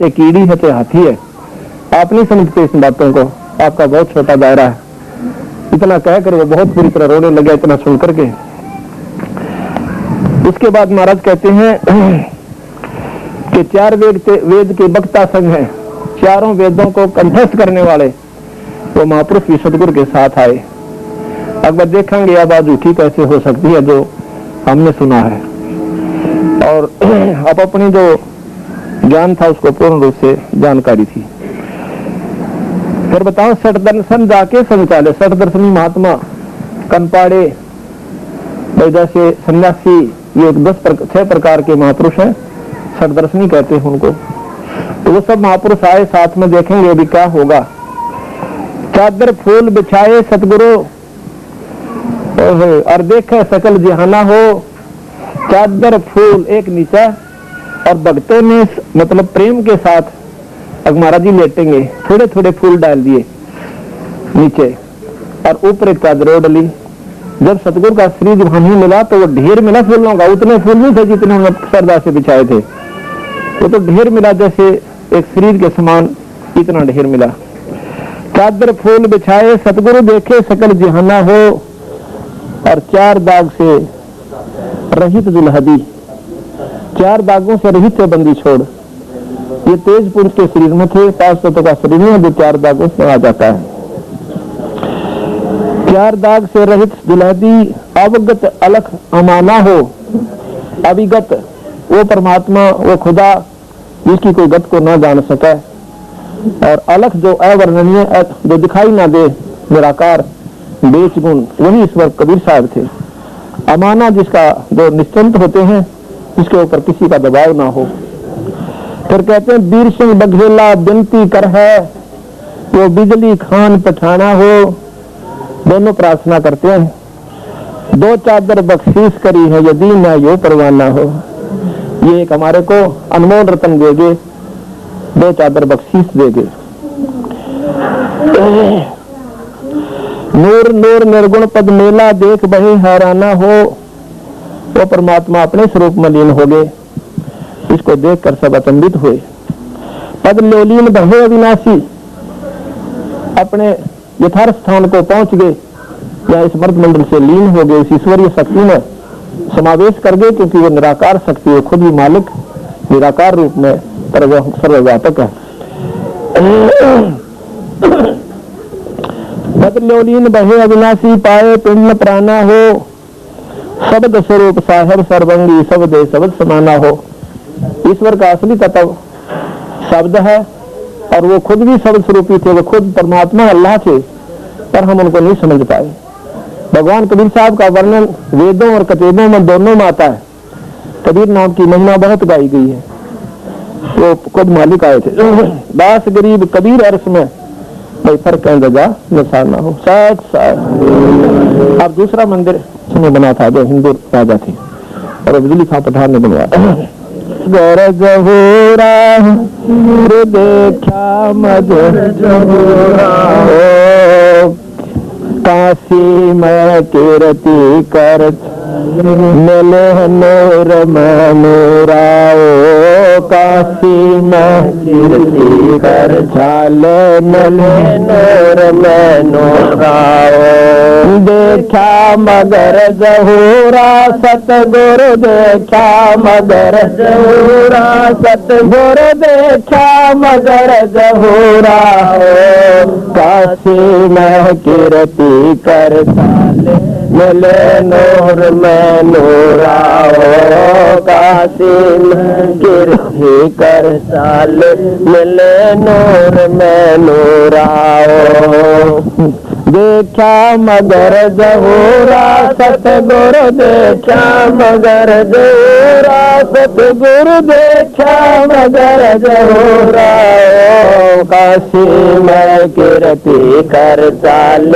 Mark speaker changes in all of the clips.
Speaker 1: चाहे कीड़ी है चाहे हाथी है, आप नहीं समझते इस बातों को, आपका बहुत छोटा दायरा है। इतना कहकर वो बहुत पूरी तरह रोने लगे इतना सुन करके। इसके बाद महाराज कहते हैं कि 4 वेद के वक्ता संघ हैं, चारों वेदों को कंठस्थ करने वाले वो महापुरुष भी सदगुरु के साथ आए। अगर देखेंगे यह बात झूठी कैसे हो सकती है जो हमने सुना है, और अब अपनी जो ज्ञान था उसको पूर्ण रूप से जानकारी थी। फिर बताओ, सठ दर्शन जाके संचाले, सठ दर्शनी महात्मा कनपाड़े जैसे सन्यासी, ये 6 प्रकार के महापुरुष हैं, सठ दर्शनी कहते हैं उनको। तो वो सब महापुरुष आए साथ में, देखेंगे अभी क्या होगा। चादर फूल बिछाए सतगुरु और देखे सकल जहाना हो, चादर फूल एक नीचा, और भक्तों ने मतलब प्रेम के साथ अब महाराज जी लेटेंगे, थोड़े थोड़े फूल डाल दिए नीचे और ऊपर एक चादर डली। जब सतगुरु का श्री जब हमें मिला तो वो ढेर मिला फूलों का, उतने फूल नहीं थे जितने हम श्रद्धा से बिछाए थे, वो तो ढेर मिला, जैसे एक शरीर के समान इतना ढेर मिला। चादर फूल बिछाए सतगुरु देखे सकल जहाना हो, और 4 दाग से रहित दुल्हदी, 4 दागों से रहित बंदी छोड़। ये तेज पुरुष के शरीर में थे, 5 तत्व का शरीर है जो 4 दागों से आ जाता है। 4 दाग से रहित दुल्हदी, अवगत अलख अमाना हो, अविगत वो परमात्मा, वो खुदा जिसकी कोई गत को न जान सके, और अलख जो अवर्णनीय, जो दिखाई ना दे, निराकार बेच गुण, वही ईश्वर कबीर साहब थे। अमाना जिसका जो निश्चिंत होते हैं, जिसके ऊपर किसी का दबाव ना हो। फिर कहते हैं वीर सिंह बघेला विनती कर है, वो बिजली खान पठाना हो, दोनों प्रार्थना करते हैं। 2 चादर बख्शीश करी है यदि न यो परवाना हो, ये एक हमारे को अनमोल रतन देगे, 2 चादर बख्शीश देगे। नूर नूर निर्गुण पद मेला देख बहे हैराना हो, वो परमात्मा अपने स्वरूप में लीन हो गए, इसको देखकर सब अचंभित हुए। पद लोलीन बहे अविनाशी, अपने यथार्थ स्थान को पहुंच गए, या इस मर्द मंडल से लीन हो गए, उस ईश्वरीय शक्ति में समावेश कर गए, क्योंकि वो निराकार शक्ति है, खुद ही मालिक निराकार रूप में, पर वह सर्वव्यापक है। बदलोलीन बहे अविनाशी पाए पिंड प्राणा हो, शब्द स्वरूप साहेब सर्वंगी सब दे शब्द समाना हो। ईश्वर का असली तत्व शब्द है, और वो खुद भी शब्द स्वरूपी थे, वो खुद परमात्मा अल्लाह थे, पर हम उनको नहीं समझ पाए। भगवान कबीर साहब का वर्णन वेदों और कतीबों में दोनों में आता है। कबीर नाम की महिमा बहुत गाई गई है, वो खुद मालिक आए थे। दास गरीब कबीर अर्श में कोई फर्क जा निशान ना हो। साथ साथ अब दूसरा मंदिर उसने बना था जो हिंदू राजा थे, और बिजली खां पठान ने बनवाया। गरज हो रहा देखा मगर काशी में कीर्ति कर मिले नूर में नूराओ, काशी में कीर्ति कर छाले मिले नूर में नूराओ। देखा मगर जहूरा सतगुरु देखा मगर जहूरा सतगुरु देखा मगर जहूरा हो, काशी में कीर्ति कर छाले मिले नूर में नूराओ, काशी में कीर्ति कर साल मिले नूर में नूराओ। देखा मगर जहूरा सतगुरु देखा मगर जहूरा सतगुरु देखा मगर जहूरा, काशी में कीर्ति कर साल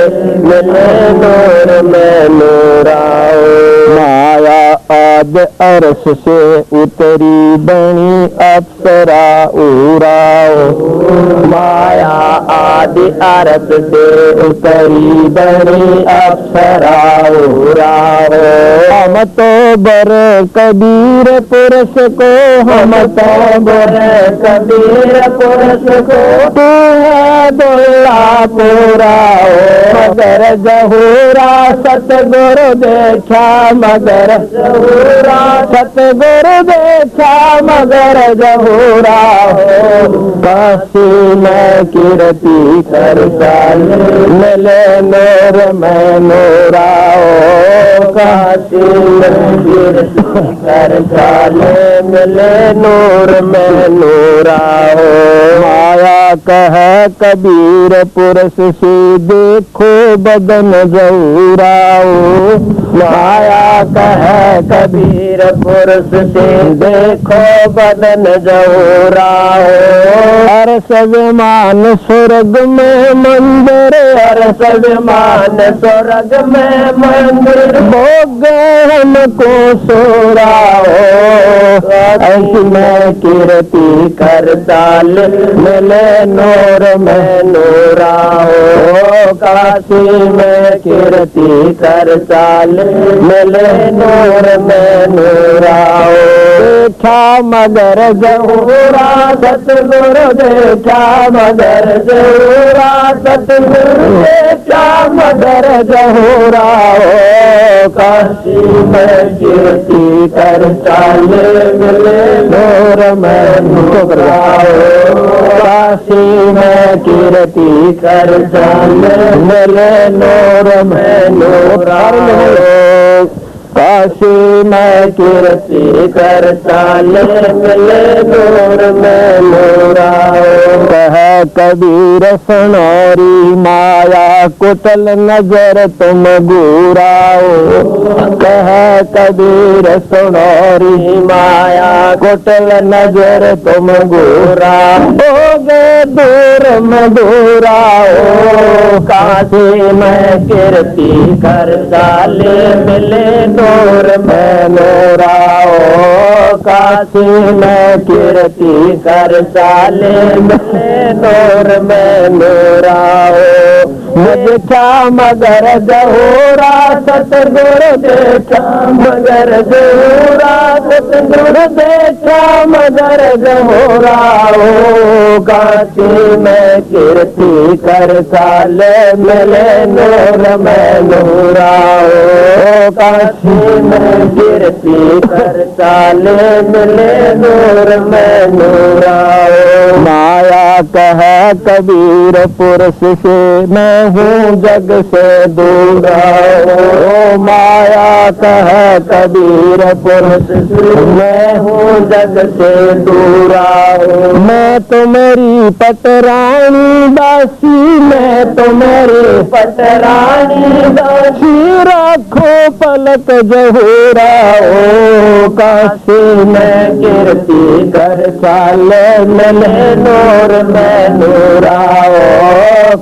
Speaker 1: मिले नूर में नूराओ। माया आदि अरस से उतरी बनी अप्सरा उराओ। माया आदि अरस से उतरी बनी अप्सरा उराओ। हम तो बर कबीर पुरुष को, हम तो बर कबीर पुरुष को, तू है दुल्ला पुराओ। मगर जहूरा सतगुरु देखा, मगर जहूरा सतगुरु देखा, मगर जहूरा हो। काशी में कीर्ति कर चाल मिले नूर में नूराओ। काशी में कीर्ति कर चाल मिले नूर में नूराओ। माया कह कबीर पुरुष से देखो बदन जहूराओ। माया कह कबीर पुरुष से देखो बदन जहूराओ। अरस विमान स्वर्ग में मंदिर, अरस विमान स्वर्ग में मंदिर, भोग हमको सोराओ। ऐसी में कीर्ति कर चाल मिले नूर में नूराओ। काशी में कीर्ति कर चाल मिले नूर में नूराओ। देखा मगर जहूरा सतगुरु देखा, मगर जहूरा सतगुरु देखा, मगर जहूरा हो। काशी में कीर्ति कर चाल मिले नूर में नूराओ। काशी में कीर्ति कर चाल मिले नूर में नूराओ। काशी में कीर्ति कर चाल मिले नूर में नूराओ। कह कबीर सुनोरी माया कुतल नजर तुम गुराओ। कह कबीर सुनोरी माया कुतल नजर तुम गुराओ। गे दूर मधुराओ। काशी में कीर्ति कर चाल मिले नूर में नूराओ। काशी में कीर्ति कर चाल मिले नूर में नूराओ। देखा मगर जहूरा सतगुरु देखा, मगर जहूरा सतगुरु देखा, मगर जहूरा हो। काशी में कीर्ति कर चाल मिले नूर में नूराओ। काशी में कीर्ति कर चाल मिले नूर में नूराओ। माया कह कबीर पुरुष से मैं हूँ जग से दूराओ। माया कह कबीर पुरुष से मैं हूँ जग से दूराओ। मैं तुम्हारी पटरानी दासी, मैं तुम्हारी पटरानी दासी, रखो पलक जहूराओ। काशी में कीर्ति कर चाल मिले नूर में नूराओ।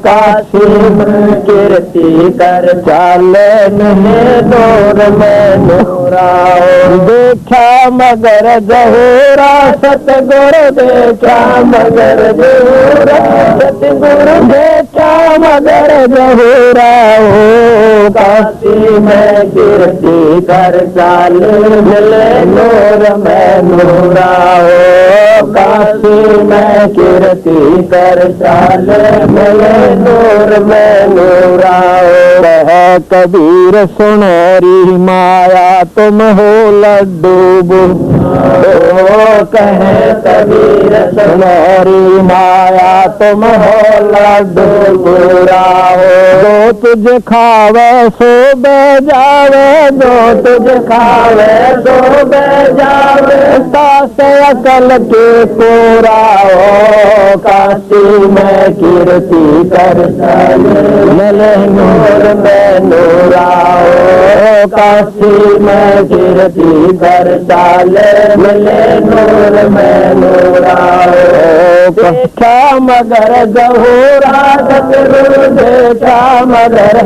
Speaker 1: काशी में कीर्ति कर चाल मिले नूर में नूराओ। देखा मगर जहूरा सतगुरु देखा, मगर जहूरा सतगुरु देखा, मगर जहूरा हो। काशी में कीर्ति कर चाल मिले नूर में नूराओ। काशी में कीर्ति कर चाल मिले नूर में नूराओ। कह कबीर सुनोरी माया तुम हो लड्डू। कह कबीर सुनोरी माया तुम हो लड्डू बुराओ। जो तुझ खावे सो बेजावे, जो तुझ खावे सो बेजावे, तास अकल के पुराओ। काशी में कीर्ति कर चाल मिले नूर में नूराओ। काशी में कीर्ति कर चाल मिले नूर में नूराओ। कह देखा मगर जहूरा सतगुरु देखा मगर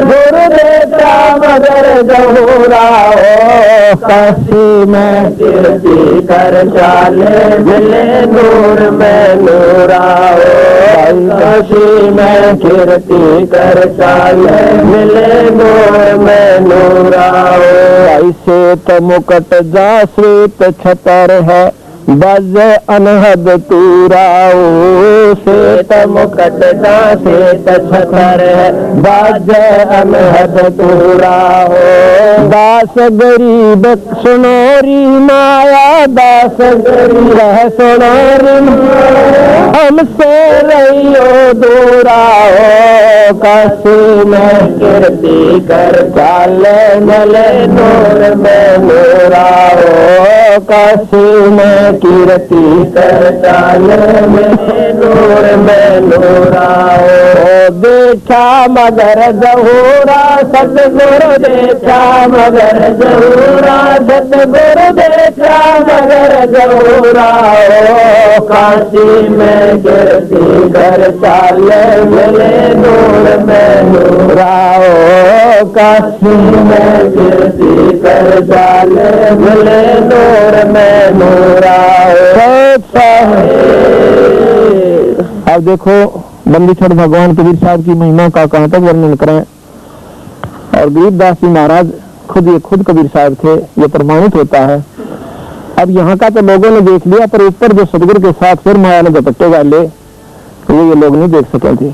Speaker 1: गुरु देखा मगर जहूरा हो काशी में कीर्ति कर चाले मिले नूर में नूरा हो काशी में कीर्ति कर चाले मिले नूर में नूरा हो ऐसे तो मुकट जा श्वेत छतर है बज अनहद तूराओ श्वेत मुकट जा श्वेत छतर है बज अनहद तूराओ दास गरीब सुनोरी माया दास गरीब सुनोरी हमसे रहियो दूराओ काशी में कीर्ति कर चाले मले नूर में नूराओ काशी में कीर्ति कर चाले मले नूर में नूराओ देखा मगर जहूरा सतगुरु देखा मगर जहूरा सतगुरु देखा मगर जहूरा काशी में कीर्ति कर चाले मिले नूर में नूराओ काशी में कीर्ति कर चाले मिले नूर में नूराओ। अब देखो बंदी छोड़ भगवान कबीर साहब की महिमा का कहां तक वर्णन करें। और गरीबदास जी महाराज खुद कबीर साहब थे, ये प्रमाणित होता है। अब यहाँ का तो लोगों ने देख लिया, पर ऊपर जो सदगुरु के साथ फिर माया ने झपट्टे वाले तो ये लोग नहीं देख सके थे।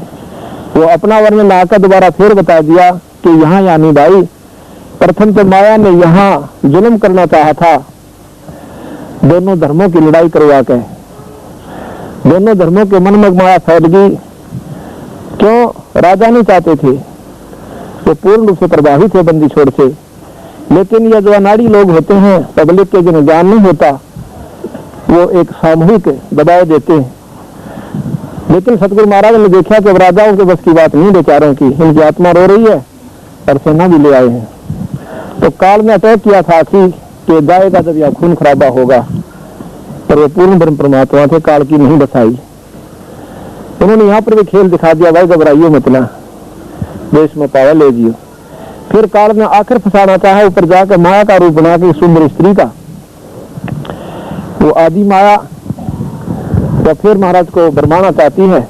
Speaker 1: वो अपना वर्णन लाकर दोबारा फिर बता दिया कि यहाँ यानी भाई प्रथम तो माया ने यहाँ जुल्म करना चाहा था, दोनों धर्मों की लड़ाई करवा के दोनों धर्मों के मन में माया फैल गई। क्यों? राजा नहीं चाहते थे, वो पूर्ण रूप से प्रभावित थे बंदी छोड़ से। लेकिन ये जो अनाड़ी लोग होते हैं, पब्लिक के जिन्हें ज्ञान नहीं होता, वो एक सामूहिक दबाव देते हैं। लेकिन सतगुरु महाराज ने देखा कि राजाओं के बस की बात नहीं बेचारों की, इनकी आत्मा रो रही है और सेना भी ले आए हैं। तो काल में अटैक किया था कि जाएगा जब यह खून खराबा होगा, पर वो पूर्ण ब्रह्म परमात्मा थे, काल की नहीं बसाई। उन्होंने यहाँ पर भी खेल दिखा दिया, भाई घबराइयो मत ना, देश में पावा ले जियो। फिर काल में आखिर फंसाना चाहा, ऊपर जाकर माया का रूप बना के सुंदर स्त्री का, वो आदि माया तो फिर महाराज को बरमाना चाहती है।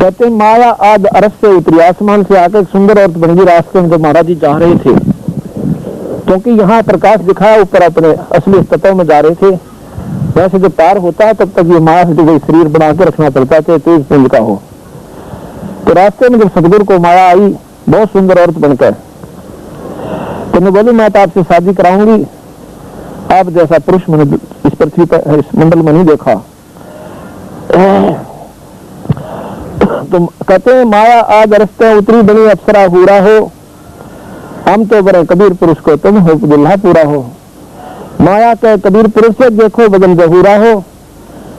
Speaker 1: कहते माया आज अरस से उतरी, आसमान से आकर सुंदर औरत बन गई रास्ते में, जो महाराज जी जा रहे थे। क्योंकि यहाँ प्रकाश दिखाया, ऊपर अपने असली तत्व में जा रहे थे। वैसे जो पार होता है तब तक ये माया से शरीर बना के रखना पड़ता है, तेज पुंज का हो। तो रास्ते में जब सतगुरु को माया आई बहुत सुंदर औरत बनकर, तो मैं बोली मैं तो आपसे शादी कराऊंगी, आप जैसा पुरुष मैंने इस पृथ्वी पर इस मंडल में नहीं देखा। तो कहते हैं माया आज रस्ते उतरी बनी अप्सरा हुरा हो, हम तो बड़े कबीर पुरुष को तुम हो दुल्हा पूरा हो। माया के कबीर पुरुष से देखो बदन जहूरा हो,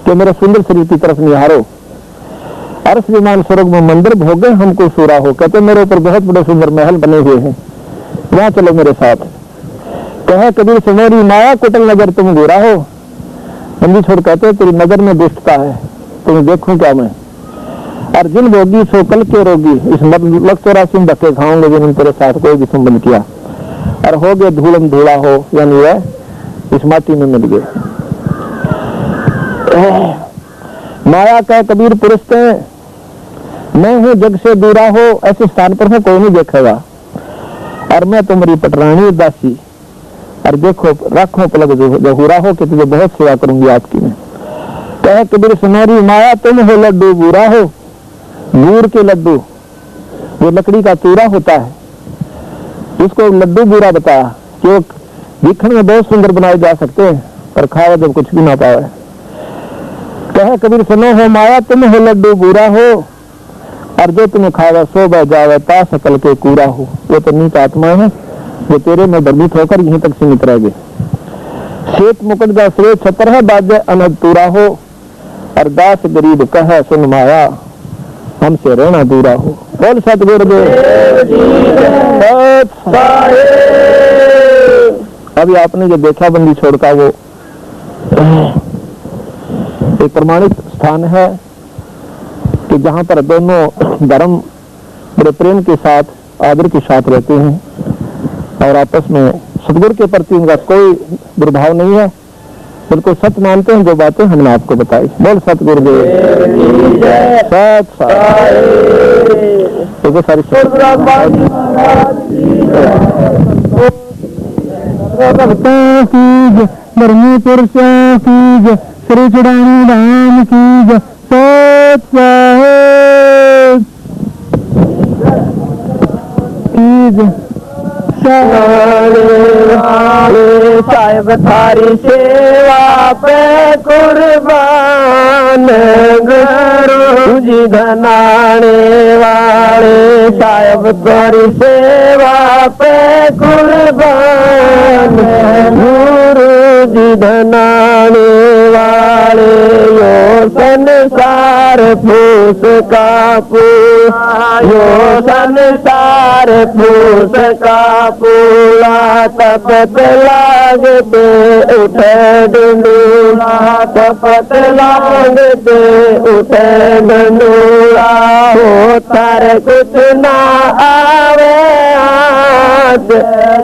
Speaker 1: कि मेरे सुंदर शरीर की तरफ निहारो। अर्श विमान स्वर्ग में मंदिर भोगे हमको सूरा हो। कहते मेरे ऊपर बहुत बड़े सुंदर महल बने हुए हैं, वहां चलो मेरे साथ। कहे कबीर सुमेरी माया कुटल नजर तुम गोरा हो। बंदी छोड़ कहते तेरी नजर में दुष्टता है, तुम्हें देखूं क्या मैं। अर्जुन भोगी सो कल के रोगी, इस लग 84 में धक्के खाऊंगे जिन्होंने तेरे साथ कोई भी संबंध किया। और हो गए धूलम धूला हो, यानी वह इस माटी में मिल गए। माया का कबीर पुरुष थे, मैं हूँ जग से दूरा हो, ऐसे स्थान पर कोई नहीं देखेगा। और मैं तुम्हारी पटरानी दासी, और देखो रखो पलक जहूरा हो कि तुझे बहुत सेवा करूंगी आपकी मैं। कहे कबीर सुनहरी माया तुम हो लड्डू बूरा हो। गुड़ के लड्डू, वो लकड़ी का चूरा होता है, इसको लड्डू बूरा बताया कि दिखने में बहुत सुंदर बनाए जा सकते हैं, पर खावा जब कुछ भी ना पावे। कहे कबीर सुनो हो माया तुम हो लड्डू बूरा हो, और जो तुम्हें खावा सो बह जावे ता सकल के कूरा हो। वो तो नीच आत्मा है जो तेरे में भ्रमित होकर यहीं तक सीमित रह गए। श्वेत मुकुट का श्वेत छतर है बाजे अनद पूरा हो, और दास गरीब कह सुन माया हमसे रहना दूरा हो। बोल सतगुरुदेव। अभी आपने जो देखा बंदी छोड़ का, वो एक प्रमाणित स्थान है कि जहाँ पर दोनों धर्म बड़े प्रेम के साथ, आदर के साथ रहते हैं और आपस में सतगुरु के प्रति उनका कोई दुर्भाव नहीं है, बिल्कुल सत्य मानते हैं जो बातें हमने आपको बताई। बोल सतगुरुदेव सत सारी धर्मी पुरुषों की श्री चुड़ानी राम की सत साहेब थारी सेवा पे कुर्बान गुरु जी धनाने वाले साहेब थारी सेवा पे कुर्बान गुरु जी धनाने वाले यो संसार फूस का यो संसार फूस का पूला तपत लागते उठे डंडूला तपत लागते उठे डंडूला हो तार कुछ ना आवे हाथ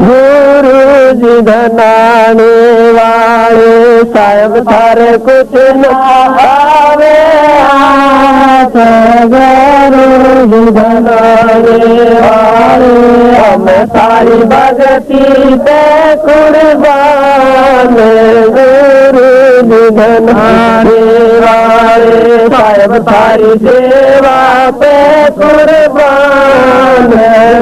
Speaker 1: गुरु जी धनाने वाले साहेब तार कुछ ना आवे हाथ गुरु जी धनाने वाले हम सारी भगती पे कुर्बान गुरु जी धनाने वाले साहेब सारी सेवा पे कुर्बान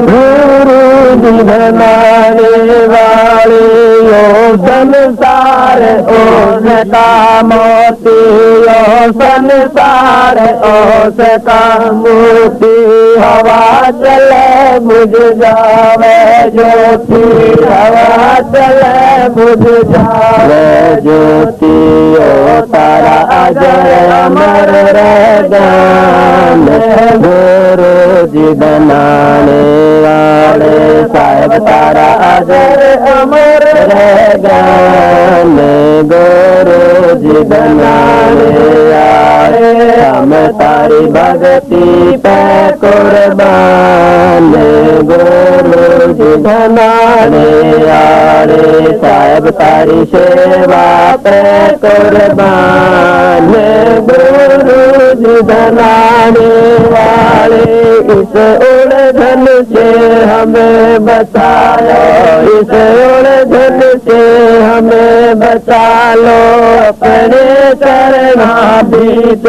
Speaker 1: गुरु जी धनाने वाले यो संसार ओसका मोती यो संसार ओसका मोती हवा चले बुझ जावे ज्योति हवा चले बुझ जावे ज्योति ओ तारा अजय अमर रहगान गुरु जी धनाने वाले साहेब तारा अजय अमर रहगान गुरु जी धनाने वाले हम तारी भगती पे कुर्बान गुरु जी धनाने वाले साहेब तारी सेवा पे कुर्बान गुरु जी धनाने वाले इस उलझन से हमें बचा लो इस उलझन से हमें बचा लो अपने चरणा बीच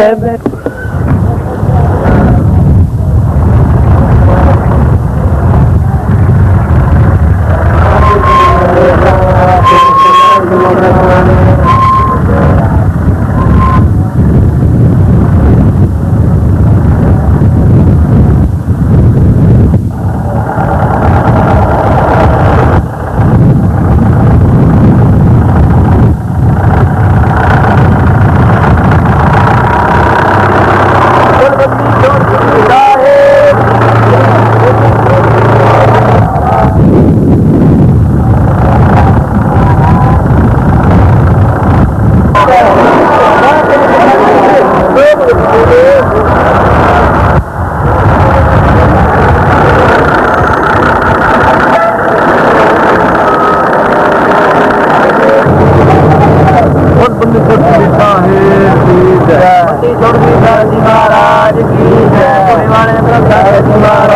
Speaker 1: महाराज की जय महाराज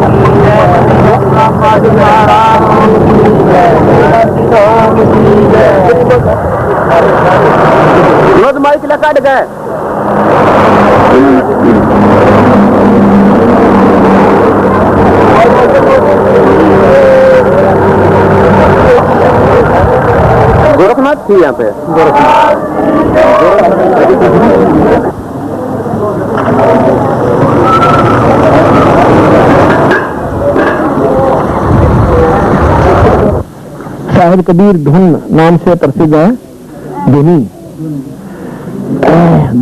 Speaker 1: की जय माइक लगा गए गोरखनाथ थी यहाँ पे साहिब कबीर धुन नाम से प्रसिद्ध है। धुनी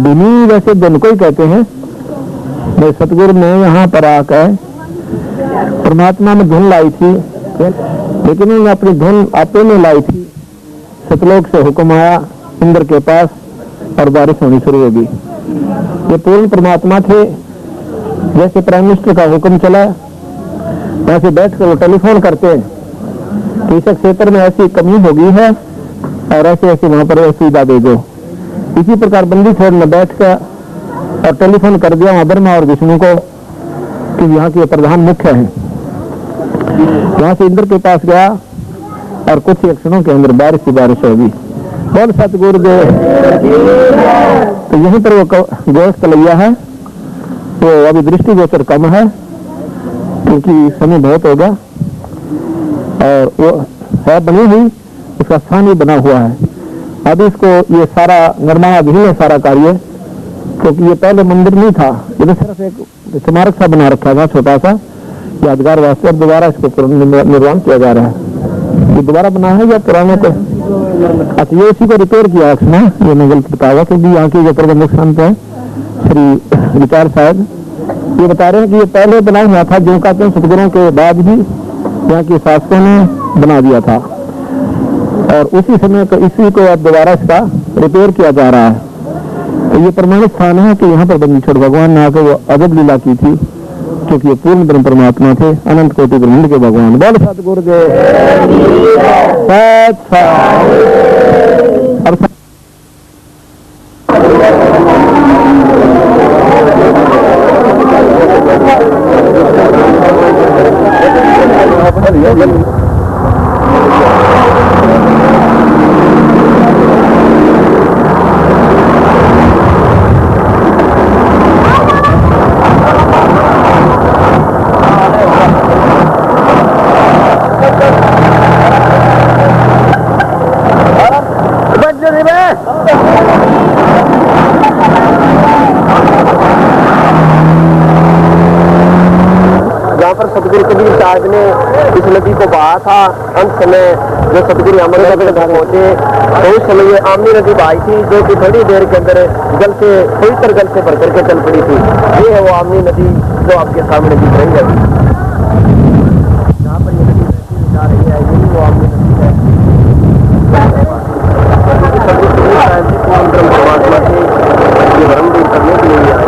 Speaker 1: धुनी वैसे धुन को ही कहते हैं। मैं सतगुरु ने यहाँ पर आकर परमात्मा में धुन लाई थी, लेकिन उन्होंने अपनी धुन आपे में लाई थी। सतलोक से हुक्म आया इंद्र के पास और बारिश होनी शुरू होगी। ये पूर्ण परमात्मा थे। जैसे प्राइम मिनिस्टर का हुक्म चला, वैसे बैठकर वो टेलीफोन करते हैं कि इस क्षेत्र में ऐसी कमी हो गई है और ऐसे ऐसे वहां पर सुविधा दे दो। इसी प्रकार बंदी छोड़ में बैठ कर और टेलीफोन कर दिया वहां ब्रह्मा और विष्णु को कि यहाँ के प्रधान मुख्य हैं। वहां से इंद्र के पास गया और कुछ ही क्षणों के अंदर बारिश ही बारिश होगी। बोल सतगुरुदेव। तो यहीं पर वो गोष्ठ कलैया है, तो अभी दृष्टि गोचर कम है क्योंकि समय बहुत होगा और वो है बनी हुई, उसका स्थान भी बना हुआ है। अब इसको ये सारा निर्माणाधीन है सारा कार्य, क्योंकि ये पहले मंदिर नहीं था, ये सिर्फ एक स्मारक सा बना रखा था छोटा सा यादगार वास्ते। अब दोबारा इसको निर्माण किया जा रहा है। ये दोबारा बना है या पुराने को? अच्छा, ये उसी को रिपेयर किया उसने, ये मैं गलत बताया क्योंकि यहाँ के जो प्रबंधक संत है श्री विचार साहब, ये बता रहे हैं कि ये पहले बना हुआ था, जो कहते हैं सतगुरुओं के बाद ही यहाँ के शासकों ने बना दिया था और उसी समय को इसी को अब दोबारा इसका रिपेयर किया जा रहा है। तो ये प्रमाणित स्थान है कि यहाँ पर बंदी छोड़ भगवान ने आकर वो अजब लीला की थी, क्योंकि ये पूर्ण ब्रह्म परमात्मा थे, अनंत कोटि ब्रह्मांड के भगवान। बोल सतगुरुदेव।
Speaker 2: सतगुरु कबीर साहब ने इस नदी को बहा था। अंत समय जो सतगुरु अमृतसर पहुंचे तो उस समय ये आमनी नदी बहाई थी, जो कि थोड़ी देर के अंदर जल से पवित्र जल से भर करके चल पड़ी थी। ये है वो आमनी नदी जो आपके सामने दिख रही है। जहाँ पर ये नदी बहती जा रही है, यही वो आमनी नदी है। परमात्मा से ये भ्रम दूर करने के लिए आए।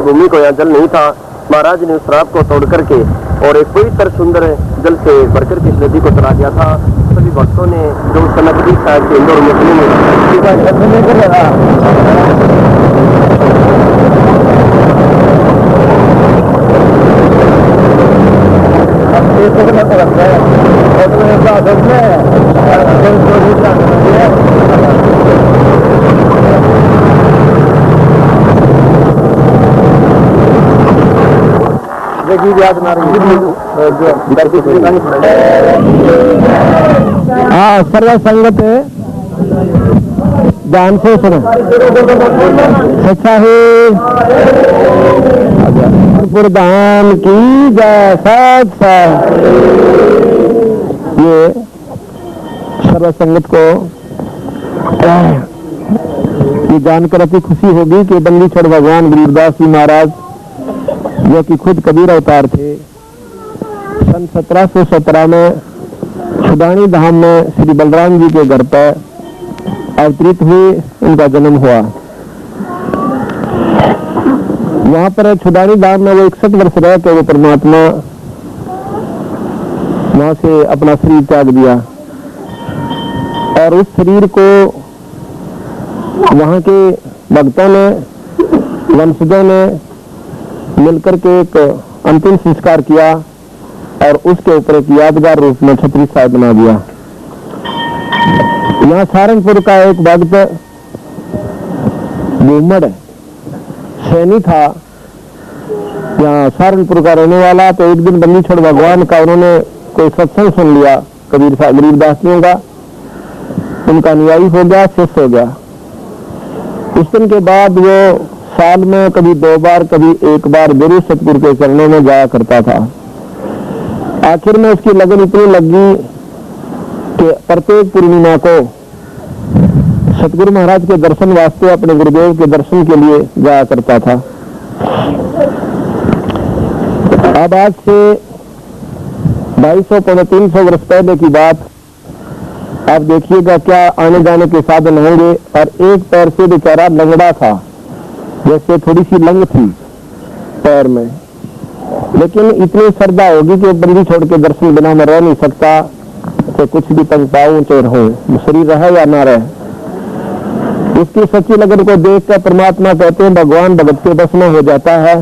Speaker 2: भूमि को यहाँ जल नहीं था, महाराज ने उस रात को तोड़ करके और एक पवित्र सुंदर जल से भरकर के इस नदी को चला दिया था। सभी भक्तों ने जो उस समय कबीर साहब के इंदौर मुस्लिम
Speaker 1: सर्व संगत ध्यान से सुनो। सच्चा है प्रधान की जय। सच्चा ये सर्व संगत को ये जानकर अति खुशी होगी कि बंदी छोड़ भगवान गरीबदास जी महाराज, जो कि खुद कबीर अवतार थे, सन 1717 में छुदानी धाम में श्री बलराम जी के घर पर अवतरित हुए, उनका जन्म हुआ। वहां पर छुदानी धाम में वो 61 वर्ष रह के वो परमात्मा वहां से अपना शरीर त्याग दिया और उस शरीर को वहां के भक्तों ने, वंशजों ने मिलकर के एक अंतिम संस्कार किया और उसके ऊपर एक यादगार रूप में छतरी साहब बना दिया। यहाँ सहारनपुर का एक भक्त घूमड़ सैनी था, यहाँ सहारनपुर का रहने वाला। तो एक दिन बंदी छोड़ भगवान का उन्होंने कोई सत्संग सुन लिया कबीर साहब गरीबदास जी का, उनका अनुयायी हो गया, शिष्य हो गया। उस दिन के बाद वो साल में कभी 2 बार कभी 1 बार गुरु सतगुरु के चरणों में जाया करता था। आखिर में उसकी लगन इतनी लगी कि प्रत्येक पूर्णिमा को सतगुरु महाराज के दर्शन वास्ते अपने गुरुदेव के दर्शन के लिए जाया करता था। अब आज से 250-300 वर्ष पहले की बात, आप देखिएगा क्या आने जाने के साधन होंगे। और एक पैर से बेचारा लंगड़ा था, जैसे थोड़ी सी लंग थी पैर में, लेकिन इतनी श्रद्धा होगी कि बंदी छोड़ के दर्शन बिना में रह नहीं सकता, तो कुछ भी तंग पाऊं चाहे रहूं, शरीर रहे या ना रहे। उसकी सच्ची लगन को देख कर परमात्मा कहते हैं भगवान भगत के बस में हो जाता है।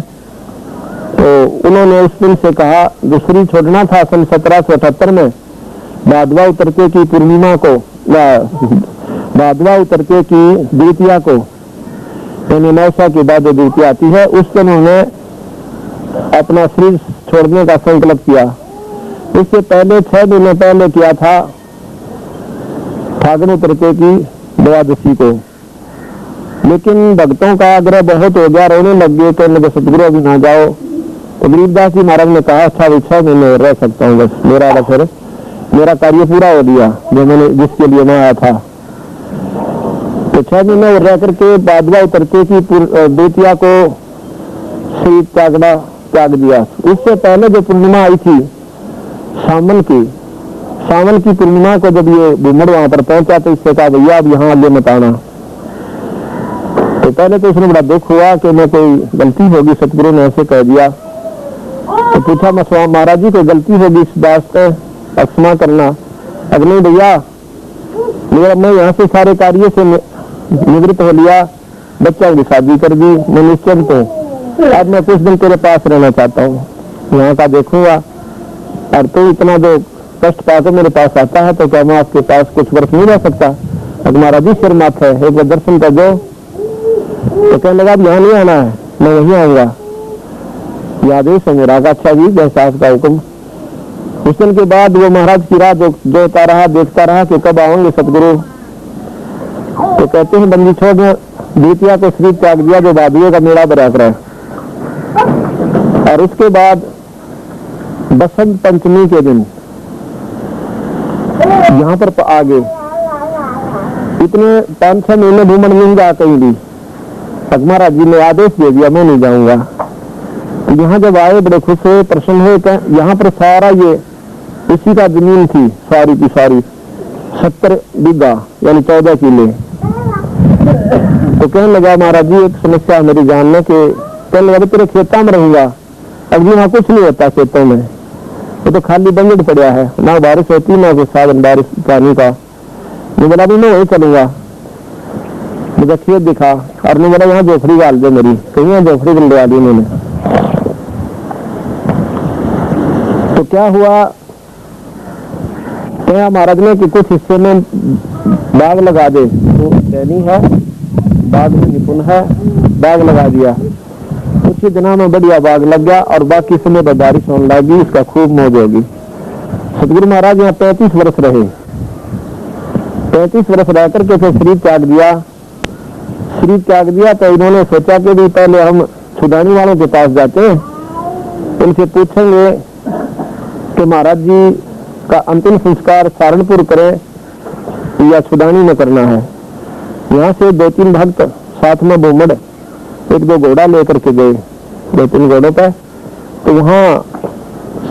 Speaker 1: तो उन्होंने उस दिन से कहा, जो शरीर छोड़ना था सन 1778 में भादवा उतरते की पूर्णिमा को, भादवा उतरते की द्वितीया को, यानी नौसा के बाद जो द्वितीया आती है, उस दिन उन्होंने अपना शरीर छोड़ने का संकल्प किया। इससे पहले 6 महीने पहले किया था, फागुन उतरते की द्वादशी को। लेकिन भक्तों का आग्रह बहुत हो गया, रोने लग गए, कहने लगे सतगुरु अभी ना जाओ। तो गरीबदास जी महाराज ने कहा, अच्छा 6 महीने रह सकता हूँ, बस मेरा कार्य पूरा हो गया जो मैंने जिसके लिए मैं आया था। तो 6 महीने रह करके भादवा उतरते की द्वितीया को शरीर त्याग दिया। उससे पहले जो पूर्णिमा आई थी सावन की पूर्णिमा को, जब ये भूमड़ वहां पर पहुंचा तो इससे कहा, भैया अब यहाँ आगे मत आना। तो पहले तो उसने बड़ा दुख हुआ कि मैं कोई गलती होगी, सतगुरु ने ऐसे कह दिया। तो पूछा, मैं महाराज जी कोई गलती होगी इस बात पे क्षमा करना। अब नहीं भैया, मैं यहाँ से सारे कार्य से निवृत्त हो लिया, बच्चा की शादी कर दी, मैं निश्चिंत हूँ। अब मैं कुछ दिन तेरे पास रहना चाहता हूँ, यहाँ का देखूंगा। और तो इतना जो कष्ट पाकर मेरे पास आता है तो क्या मैं आपके पास कुछ वर्ष नहीं रह सकता? अब महाराज जी सिर माथ है, एक बार दर्शन कर दो। तो कहने लगा, अब यहाँ नहीं आना है, मैं वहीं आऊंगा, याद है से मेरा। अच्छा जी, जैसा आपका हुक्म। उस दिन के बाद वो महाराज की राह जोता रहा, देखता रहा कि कब आओगे सतगुरु। तो कहते हैं बंदी छोड़ ने द्वितीया को शरीर त्याग दिया, जो भादवे का मेला बराक रहा। और उसके बाद बसंत पंचमी के दिन यहाँ पर आगे इतने 5-6 महीने भूमन नहीं जा कहीं भी। महाराज जी ने आदेश दे दिया, मैं नहीं जाऊंगा। तो यहाँ जब आए बड़े खुश हुए, प्रसन्न हुए। यहाँ पर सारा ये इसी का जमीन थी, सारी की सारी 70 बीघा यानी 14 किले। तो कहने लगा, महाराज जी एक समस्या है मेरी जान में, कि कहने लगा तेरे खेतों में रहूंगा। अब यहाँ कुछ नहीं होता खेतों में, वो तो खाली बंजर पड़ा है, ना बारिश होती ना कोई साधन बारिश पानी का। मैं बोला भी मैं वही चलूंगा, मुझे खेत दिखा। और मैं बोला यहाँ झोपड़ी डाल दे मेरी, कहीं झोपड़ी डलवा दी उन्होंने। तो क्या हुआ, कहा महाराज ने कि कुछ हिस्से में बाग लगा दे। तो सैनी है, बाग में निपुण है, बाग लगा दिया। कुछ ही दिनों में बढ़िया बाग लग गया और बाकी समय पर बारिश होने लगी, इसका खूब मौज होगी। सतगुरु महाराज यहाँ 35 वर्ष रहे। 35 वर्ष रह करके फिर शरीर त्याग दिया। तो इन्होंने सोचा कि भी पहले हम छुड़ाने वालों के पास जाते हैं, उनसे पूछेंगे कि महाराज जी का अंतिम संस्कार सहारनपुर करें या छुड़ानी में करना है। यहाँ से 2-3 भक्त साथ में भूमड़ 1-2 घोड़ा लेकर के गए, 2-3 घोड़ों पर। तो वहाँ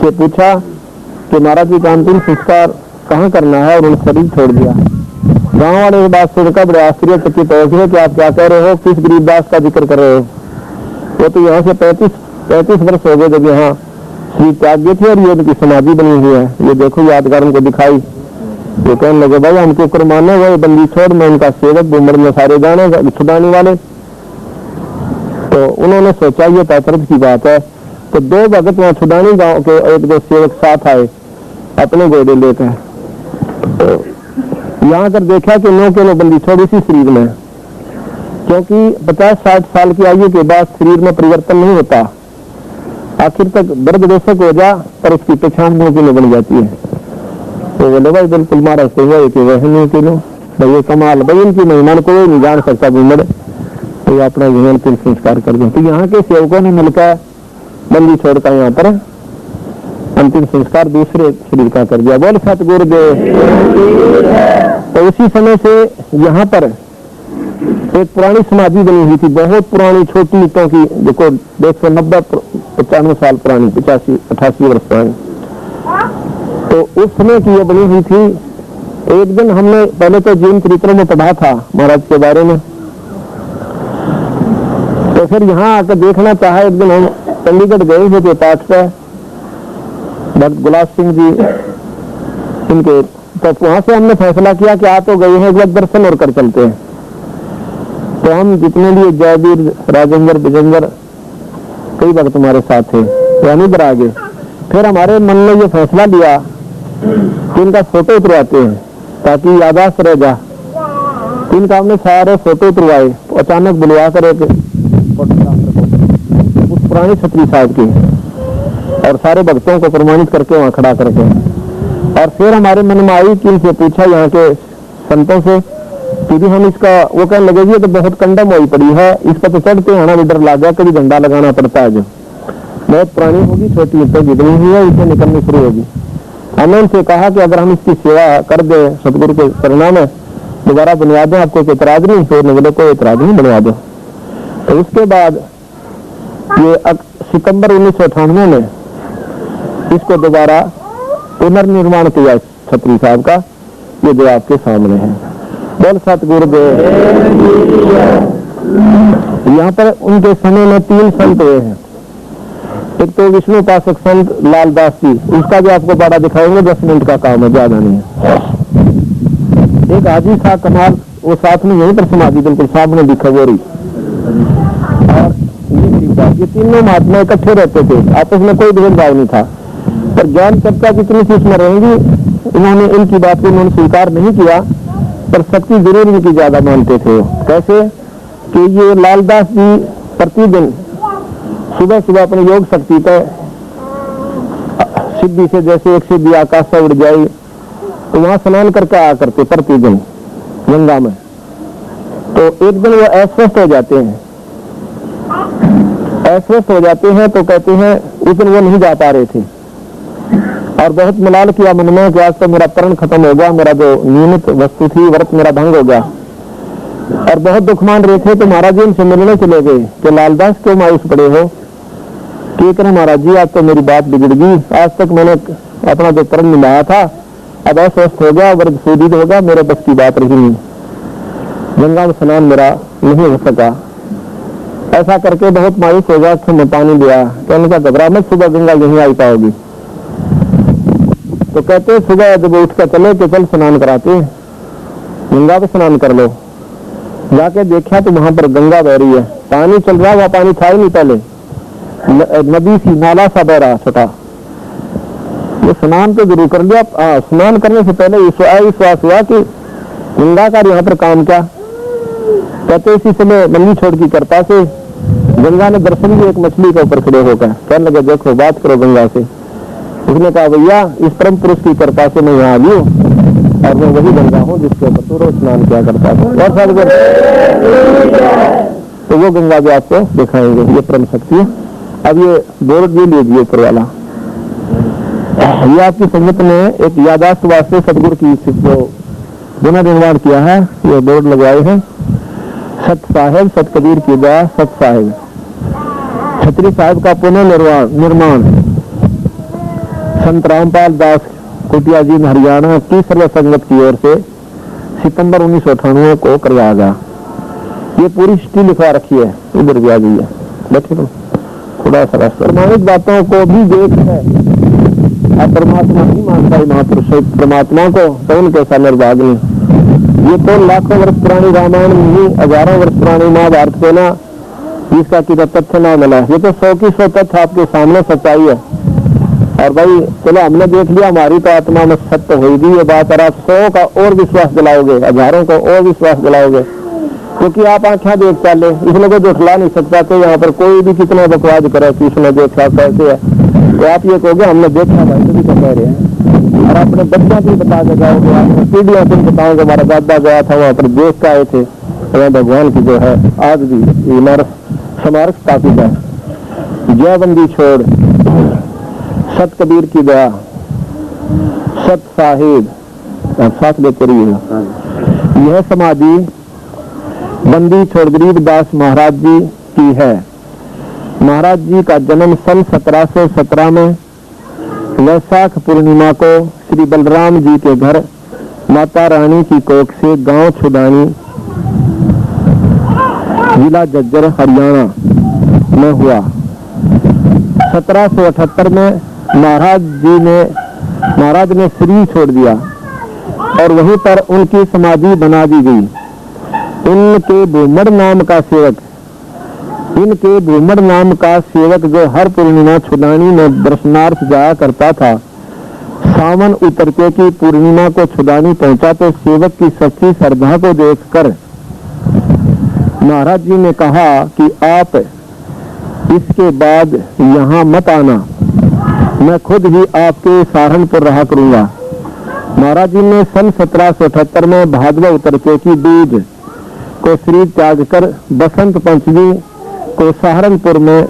Speaker 1: से पूछा कि महाराज जी का अंतिम संस्कार कहाँ करना है, और उन्होंने शरीर छोड़ दिया। गाँव वाले बात सुनकर बड़े आश्चर्यचकित हो कि आप क्या कह रहे हो, किस गरीबदास का जिक्र कर रहे हो। वो तो यहाँ से 35 वर्ष हो गए जब यहाँ श्री त्याग गए थे, और ये उनकी समाधि बनी हुई है। ये देखो यादगार उनको दिखाई। तो कहने लगे, भाई हमको कुर्बाने हुए बंदी छोड़, मैं उनका सेवक भूमड़ में सारे जाने छुड़ाने वाले। तो उन्होंने सोचा ये पैतरथ की बात है। तो 2 भगत वहाँ छुड़ानी गाँव के 1-2 सेवक साथ आए अपने घोड़े लेकर। तो यहाँ कर देखा कि 9 किलो बंदी छोड़ इसी शरीर में, क्योंकि 50-60 साल की आयु के बाद शरीर में परिवर्तन नहीं होता, आखिर तक दर्द बेशक हो जा पर उसकी पहचान 9 किलो बन जाती है। तो बोले भाई बिल्कुल महाराज से हुआ कि वह 9 किलो, भाई ये कमाल, भाई इनकी महिमा को नहीं जान सकता भूमड़। तो अपना जीवन फिर संस्कार कर दो। तो यहाँ के सेवकों ने मिलकर बंदी छोड़कर यहाँ पर अंतिम संस्कार दूसरे शरीर का कर दिया। बोल सतगुरुदेव। तो उसी समय से यहाँ पर एक पुरानी समाधि बनी हुई थी, बहुत पुरानी, छोटी ईंटों की, देखो 190-95 साल पुरानी, 85-88 वर्ष पुरानी। तो उस समय की ये बनी हुई थी। एक दिन हमने पहले तो जीवन चरित्र में पढ़ा था महाराज के बारे में, तो फिर यहाँ आकर देखना चाहा। एक दिन हम चंडीगढ़ गए हुए थे पाठ पे, भक्त गुलाब सिंह जी इनके, तो वहां से हमने फैसला किया कि आ तो गए हैं, एक बार दर्शन और कर चलते हैं। तो हम जितने भी जयवीर, राजेंद्र, विजेंद्र, कई भक्त हमारे साथ थे, यानी इधर आगे। फिर हमारे मन ने ये फैसला लिया कि इनका फोटो उतरवाते हैं ताकि यादाश्त रह जा। इनका हमने सारे फोटो उतरवाए, तो अचानक बुलवा कर एक फोटोग्राफर को, उस पुरानी छत्री साहब की, और सारे भक्तों को प्रमाणित करके वहां खड़ा करके। और फिर हमारे मन में आई कि इनसे पूछा यहाँ के संतों से कि भी हम इसका, वो कहने लगे जी ये तो बहुत कंडम हुई पड़ी है, इस पर तो चढ़ते आना भी डर लग गया, कभी झंडा लगाना पड़ता है, जो बहुत पुरानी होगी, छोटी तो जितनी हुई है इसे निकलनी शुरू होगी। हमने उनसे कहा कि अगर हम इसकी सेवा कर दे सतगुरु के परिणाम में, दोबारा बनवा दें, आपको कोई इतराज नहीं? तो बोले कोई इतराज नहीं, बनवा दो। तो उसके बाद ये सितंबर 1998 में इसको दोबारा पुनर्निर्माण किया छत्री साहब का, ये जो आपके सामने है। बोल सतगुरुदेव। यहाँ पर उनके समय में 3 संत हुए हैं। एक तो विष्णु उपासक संत लालदास जी, उसका भी आपको बड़ा दिखाएंगे, 10 मिनट का काम है, ज्यादा नहीं है। एक हाजी शाह कमाल, वो साथ में यहीं पर समाधि बिल्कुल सामने दिखा गोरी, और ये तीनों महात्मा इकट्ठे रहते थे, आपस में कोई भेदभाव नहीं था। पर ज्ञान चर्चा जितनी सी इसमें रहेंगी, इन्होंने इनकी बात को इन्होंने स्वीकार नहीं किया, पर शक्ति जरूर इनकी ज्यादा मानते थे। कैसे कि ये लालदास जी प्रतिदिन सुबह सुबह अपनी योग शक्ति पे सिद्धि से, जैसे एक सिद्धि आकाश से उड़ जाई, तो वहां स्नान करके आया करते प्रतिदिन गंगा में। तो एक दिन वो अस्वस्थ हो जाते हैं, अस्वस्थ हो जाते हैं, तो कहते हैं उस दिन वो नहीं जा पा रहे थे, और बहुत मलाल किया मन में कि आज तो मेरा प्रण खत्म हो गया, मेरा जो नियमित वस्तु थी व्रत मेरा भंग हो गया, और बहुत दुख मान रहे थे। तो महाराज जी उनसे मिलने चले गए कि लालदास क्यों मायूस पड़े हो? कि करें महाराज जी, आज तो मेरी बात बिगड़ गई, आज तक मैंने अपना जो प्रण मिलाया था अब अस्वस्थ हो गया, व्रत शोधित हो गया, मेरे बस की बात रही नहीं, गंगा में स्नान मेरा नहीं हो सका। ऐसा करके बहुत मायूस हो गया, में पानी दिया, कहने का घबरा मत, सुबह गंगा यहीं आई पाओगी। तो कहते सुबह जब उठ कर चले तो चल स्नान कराते, गंगा पे स्नान कर लो। जाके देखा तो वहां पर गंगा बह रही है, पानी चल रहा, वहां पानी था ही नहीं पहले, नदी सी, नाला सा बह रहा छोटा। वो स्नान तो जरूर कर लिया। स्नान करने से पहले विश्वास हुआ कि गंगा का यहाँ पर काम क्या। कहते इसी समय मल्ली छोड़ की कृपा से गंगा ने दर्शन भी एक मछली के ऊपर खड़े होकर, कहने लगे देखो बात करो गंगा से। उसने कहा भैया इस परम पुरुष की कृपा से मैं यहाँ आ गई हूँ, और मैं वही गंगा हूँ जिसके ऊपर तू रोज स्नान किया करता था। तो वो गंगा भी आपको दिखाएंगे, ये परम शक्ति है। अब ये बोर्ड भी लीजिए ऊपर वाला, ये आपकी संगत ने एक यादाश्त वास्ते सतगुरु की जो पुनर्निर्माण किया है, ये बोर्ड लगवाए हैं। सत साहेब, सत कबीर की दया, सत साहेब, छत्री साहब का पुनर्निर्माण संत रामपाल दास कुटिया जी हरियाणा की सर्व संगत की ओर से सितंबर 1998 को करवाया गया। ये पूरी हिस्ट्री लिखवा रखी है, इधर भी आ गई है, बैठे तो थोड़ा सा प्रमाणित बातों को भी देख है। परमात्मा नहीं मानता है महापुरुष परमात्मा को, तो उनके ऐसा निर्भाग नहीं। ये तो लाखों वर्ष पुरानी रामायण नहीं, हजारों वर्ष पुरानी महाभारत को ना इसका किसी तथ्य ना मिला। ये तो 100 की 100 तथ्य आपके सामने सच्चाई है। और भाई चलो हमने देख लिया, हमारी तो आत्मा में सत्य होगी ये बात, और आप 100 का और विश्वास दिलाओगे, हजारों को और विश्वास दिलाओगे, क्योंकि आप आंखें देख चाले, इसलिए कोई जुटला नहीं सकता। तो यहाँ पर कोई भी कितना बकवास करे कि इसने देखा कैसे है, तो आप ये कहोगे हमने देखा भाई, तभी तो कह रहे हैं। और अपने बच्चों को बता के जाओगे, अपने पीढ़ियों को बताओगे हमारा दादा गया था वहां पर देख के आए थे। तो भगवान की जो है आज भी इमारत स्मारक स्थापित है। जय बंदी छोड़, सत कबीर की दया, सत साहिब, साथ लेते रहिए। यह समाधि बंदी छोड़ गरीबदास महाराज जी की है। महाराज जी का जन्म सन 1717 में वैशाख पूर्णिमा को श्री बलराम जी के घर माता रानी की कोख से गांव छुदानी, जिला झज्जर हरियाणा में हुआ। 1778 में महाराज ने शरीर छोड़ दिया और वहीं पर उनकी समाधि बना दी गई। इनके भूमड़ नाम का सेवक जो हर पूर्णिमा छुदानी में दर्शनार्थ जाया करता था, सावन उतरते की पूर्णिमा को छुदानी पहुंचा तो सेवक की सच्ची श्रद्धा को देखकर महाराज जी ने कहा कि आप इसके बाद यहाँ मत आना, मैं खुद ही आपके सहारनपुर रहा करूंगा। महाराज जी ने सन 1778 में भादवा उतरते की दूज को शरीर त्याग कर बसंत पंचमी को सहारनपुर में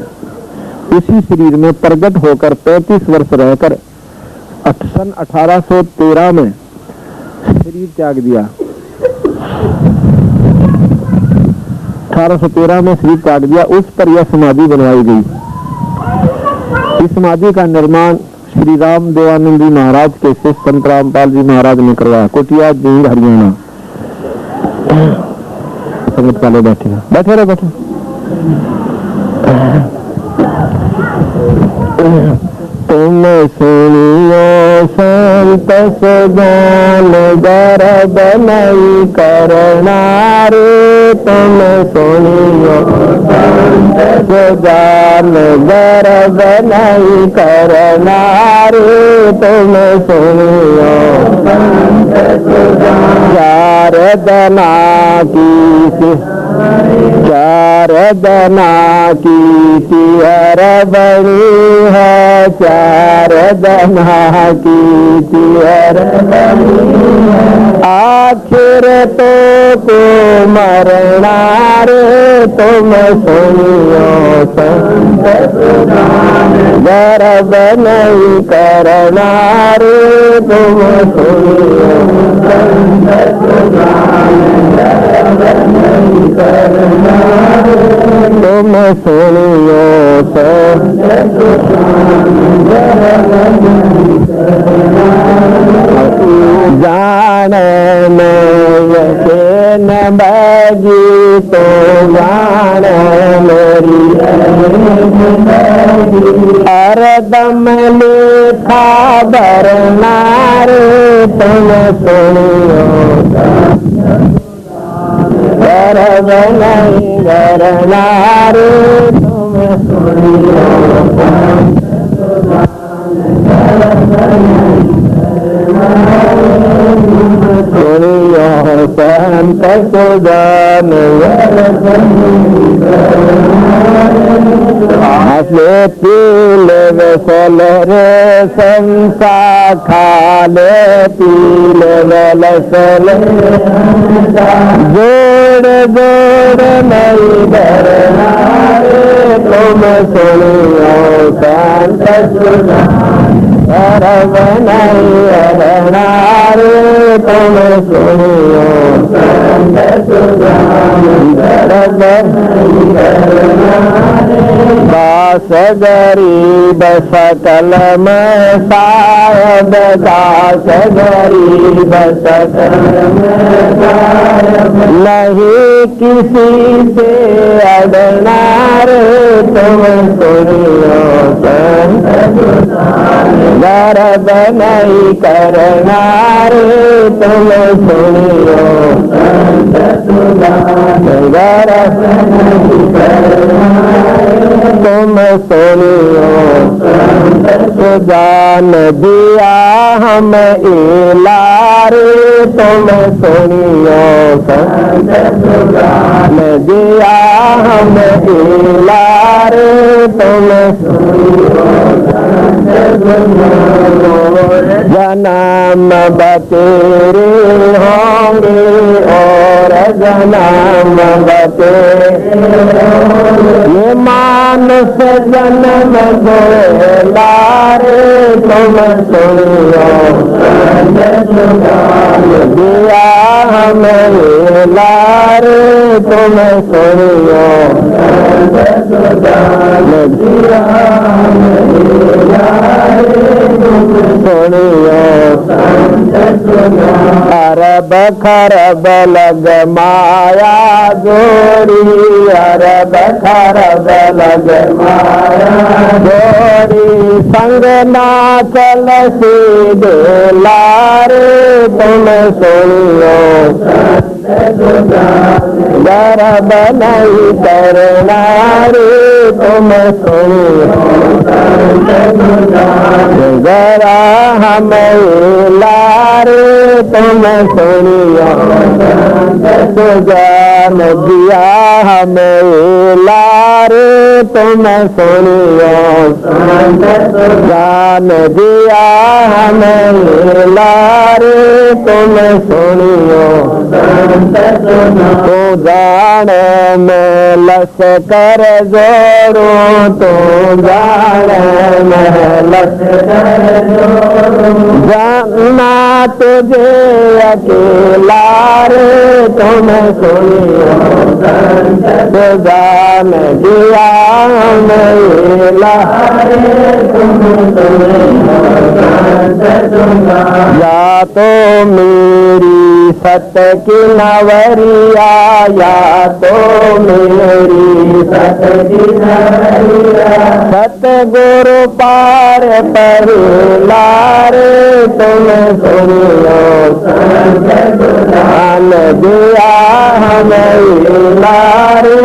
Speaker 1: उसी शरीर में प्रकट होकर 35 वर्ष रहकर सन 1813 में शरीर त्याग दिया। 1813 में शरीर त्याग दिया। उस पर यह समाधि बनवाई गई। इस समाधि का निर्माण श्री राम देवानंद जी महाराज के शिष्य संत रामपाल जी महाराज ने करवाया। कुटिया जींद हरियाणा। संगत वाले बैठे रहे। तुम सुनियो संत सजान गर्भ नहीं करना रे, तुम सुनियो संत सजान गर्भ नहीं करना रे, तुम सुनियो संत सजान चार दना की तिहर बनी है, चार दना की तिहर आखिर तो को मरना रे, तुम सुनियो संत गर्भ नहीं करना रे, तुम सुनियो संत नहीं करना रे, तुम सुनियो जान में न बगी तो जान मेरी अरदम लेखा बरना रे, तुम सुनियो गर्भ नहीं करना रे, तुम सुनियो संत सुजान हासे पील वसल रे संसा खाले पील वलसल जोड़ नहीं डरना रे, तुम सुनियो संत सुजान गर्भ नहीं करना रे, तुम सुनियो संत सुजान गर्भ नहीं करना रे, दास गरीब सकल में सायद, दास गरीब सकल में सायद नहीं किसी से अड़ना रे, तुम सुनियो संत सुजान गर्भ नहीं करना रे, तुम सुनियो संत सुजान गर्भ नहीं करना रे, तुम सुनियो संत सुजान दिया हम इलारे, तुम सुनियो संत सुजान दिया हम इलारे, तुम सुनियो जन्म बतेरे होंगे और जन्म बतेरे, ये मानस जन्म लारे, तुम सुनियो दिया हमें लारे, तुम सुनियो दिया हमें लारे, सुनियो अरब खरब लग माया जोड़ी अरब खरब लग माया जोड़ी संग ना चल सीधे लारे तुम सुनियो गर्भ नहीं करना रे तुम सुनियो जरा हमें लारे तुम सुनियो सुजान दिया हमें लारे तुम सुनियो जान दिया हमें लारे तुम सुनियो तो जाने में लश्कर जोरो तो जाने में लश्कर जानना तुझे अकेला रे तुम सुनियो तो जान दिया मेला या तो मेरी सत की नवरिया या तो मेरी सत की नवरिया सतगुरु पार पर लारे तुम सुनियो जान दिया हमें लारे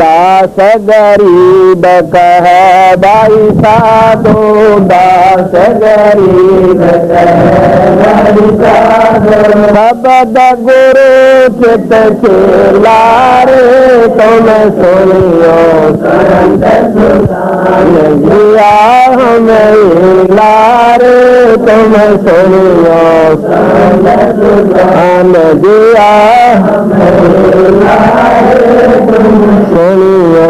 Speaker 1: दास गरीब कह भाई साधो दास गरीब शब्द गुरु चित लारे तुम सुनियो जिया हमें लारे तुम सुनियो जिया सुनियो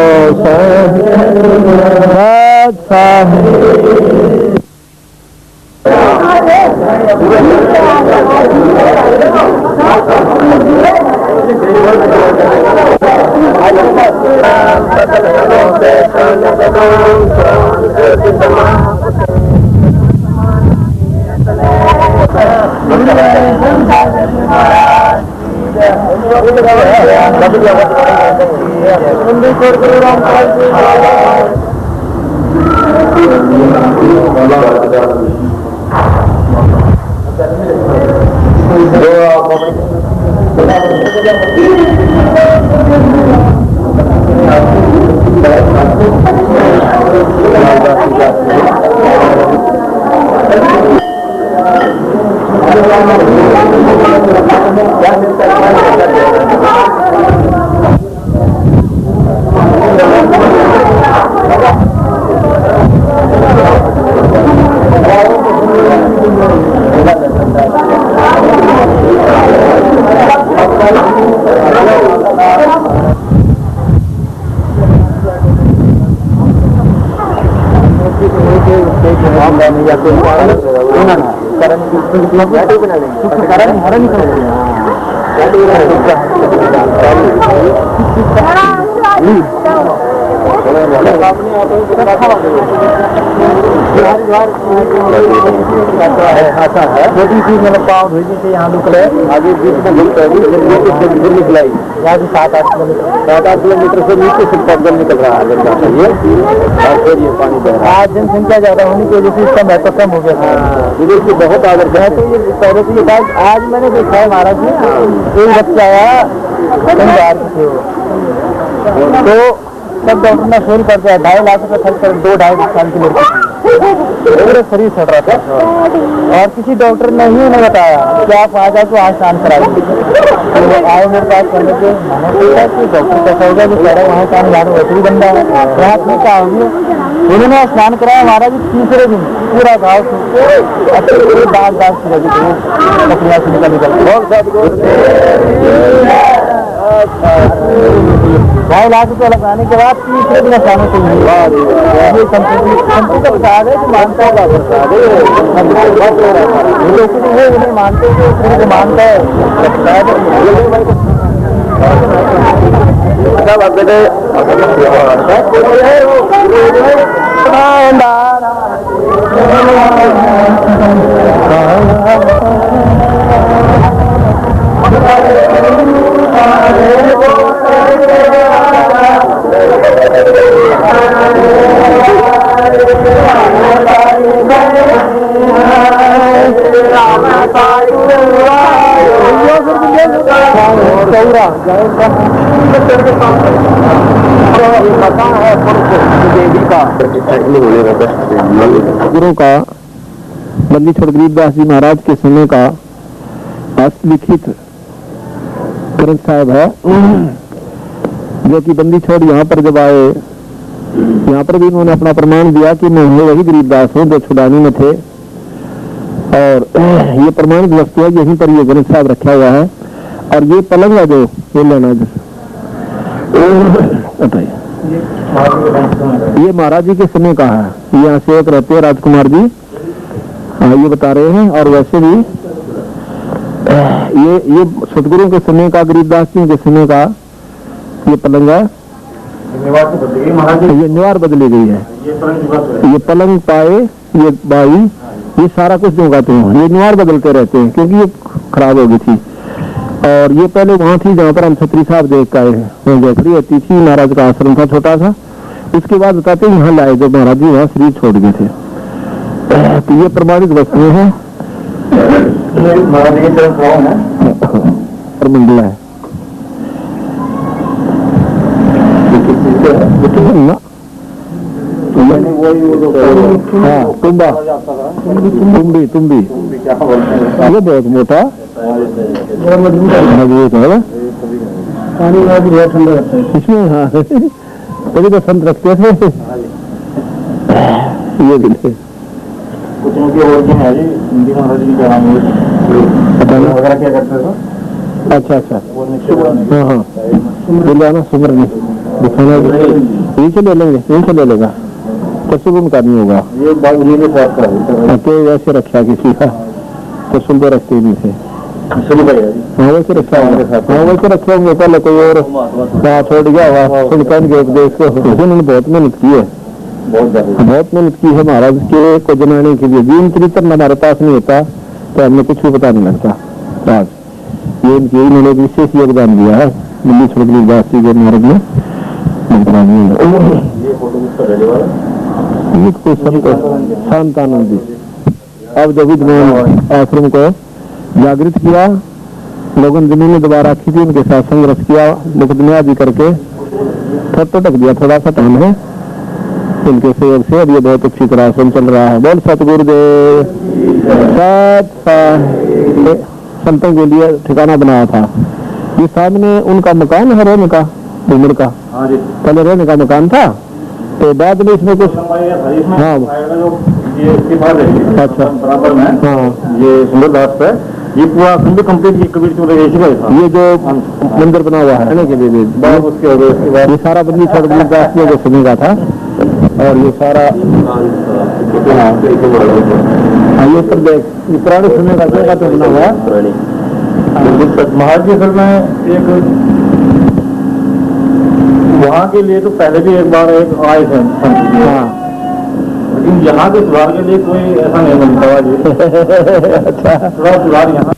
Speaker 1: छोटी सी मतलब पाँव भेजी थी यहाँ निकले आगे बीच में निकलाई यहाँ से 7-8 किलोमीटर से नीचे से जल निकल रहा है गंगा से ये और फिर ये पानी बह रहा है। आज जनसंख्या ज्यादा होने की वजह से इसका महत्व कम हो गया था। विदेश की बहुत आदर है तो ये पहले से ये था। आज मैंने देखा है महाराज जी एक बच्चा आया पंजाब से तो सब डॉक्टर ने फेल कर दिया 2.5 लाख रुपये खर्च कर 2-2.5 साल की लड़की पूरा शरीर सड़ रहा था और किसी डॉक्टर ने ही उन्हें बताया कि आप आ जाओ तो आज स्नान कराइए। तो आए मेरे पास करने के मैंने पूछा कि डॉक्टर कैसा होगा जो कह रहा है वहाँ काम यार वैसे ही बंदा है यहाँ अपने क्या होगी। उन्होंने स्नान कराया हमारा भी तीसरे दिन पूरा गाँव अच्छे दाग दाग से लगी पकड़िया से निकल 2.5 लाख रुपये लगाने के बाद तीसरे दिन स्नान चाहिए। ये कंपनी का प्रसाद है जो मानता है प्रसाद है उन्हें मानते हैं मानता है
Speaker 2: सब अगले
Speaker 1: गुरु का बंदी छोड़ गरीबदास जी महाराज के समय का हस्तलिखित ग्रंथ साहब है, जो कि बंदी छोड़ यहाँ पर जब आए, यहाँ पर भी उन्होंने अपना प्रमाण दिया कि मैं वही गरीबदास हूँ जो छुड़ानी में थे। और ये प्रमाणित वस्तु है, यहीं पर ये ग्रंथ साहब रखा हुआ है। और ये पलंग है जो ये लेना ये महाराज जी के समय का है। यहाँ सेवक रहते हैं राजकुमार जी, ये बता रहे हैं। और वैसे भी ये सतगुरु के समय का, गरीबदास जी के समय का ये पलंग है। ये निवार बदली गई है। ये पलंग पाए, ये बाई, ये सारा कुछ जो गाते हैं, ये निवार बदलते रहते हैं क्योंकि ये खराब हो गई थी। और ये पहले वहां थी जहाँ पर हम छत्री साहब देख के आए हैं, जयखड़ी होती थी, महाराज का आश्रम था छोटा सा। उसके बाद बताते हैं यहाँ लाए जब महाराज जी वहाँ शरीर छोड़ गए थे। तो ये प्रमाणित वस्तुएं हैं। मंडला है हाँ, तुम्बी ये बहुत मोटा मजबूत है इसमें। हाँ तभी तो संत रखते थे ये भी
Speaker 3: कुछ उनकी ओरिजिन है जी, हिंदी महाराज जी क्या नाम वगैरह क्या करते थे।
Speaker 1: अच्छा हाँ हाँ ना सुमर नहीं दिखाना, यही से ले लेंगे, यही से ले लेगा तो सुगम का नहीं होगा।
Speaker 3: ये बात
Speaker 1: तो वैसे रखा किसी का तो सुन तो रखते ही नहीं थे। हाँ वैसे रखा होंगे, हाँ वैसे रखे होंगे। पहले कोई और छोड़ गया हुआ सुन पहन के उपदेश को। उन्होंने बहुत मेहनत की है, बहुत मेहनत की है महाराज के को जमाने के लिए। जीवन चरित्र हमारे पास नहीं होता तो हमें कुछ भी पता नहीं लगता। आज ये इन्होंने विशेष योगदान दिया है दिल्ली छोड़ गरीबदास जी के मार्ग में। शांतानंद जी अब जब विद्वान आश्रम को जागृत किया, लोगों ने जमीन दोबारा खींची, उनके साथ संघर्ष किया, मुकदमे आदि करके फिर तो टक दिया। थोड़ा सा टाइम है इनके सहयोग से। अब ये बहुत अच्छी तरह से चल रहा है। बोल सतगुरुदेव संतों के लिए ठिकाना बनाया था। ये सामने उनका मकान है रहने का, घूमर का पहले रहने का मकान था, तो बाद में इसमें कुछ हाँ अच्छा
Speaker 3: बराबर में
Speaker 1: हाँ
Speaker 3: ये सुंदरदास है, ये पूरा कंप्लीट ये कबीर चौधरी
Speaker 1: ये जो मंदिर बना हुआ है रहने के लिए उसके हो गए। ये सारा बंदी छोड़ गरीबदास जी को सुनी का था। और ये सारा ये सब देख पुराने समय का जगह तो बना हुआ
Speaker 3: महाराज जी असल में एक वहाँ के लिए तो पहले भी एक बार एक आए थे,
Speaker 1: हाँ
Speaker 3: लेकिन यहाँ के सुधार के लिए कोई ऐसा नहीं बनता जी।
Speaker 1: अच्छा
Speaker 3: थोड़ा सुधार यहाँ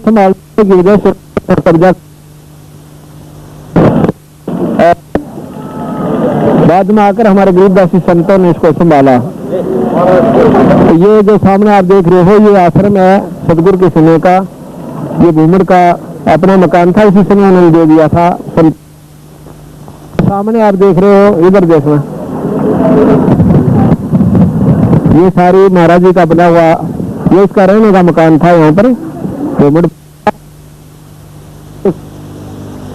Speaker 1: संभाल की वजह से कब्जा बाद में आकर हमारे गरीबदासी संतों ने इसको संभाला। तो ये जो सामने आप देख रहे हो ये आश्रम है सतगुरु के समय का। ये घूमर का अपना मकान था, इसी समय उन्होंने दे दिया था। सामने आप देख रहे हो, इधर देखना, ये सारी महाराज जी का बना हुआ ये उसका रहने का मकान था। यहाँ पर घूमर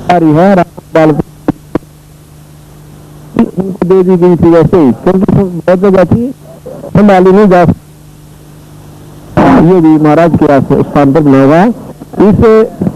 Speaker 1: है उनको दे दी गई थी वैसे ही, क्योंकि बहुत जगह थी संभाली नहीं जा ये भी महाराज के स्थान पर बना हुआ है। इस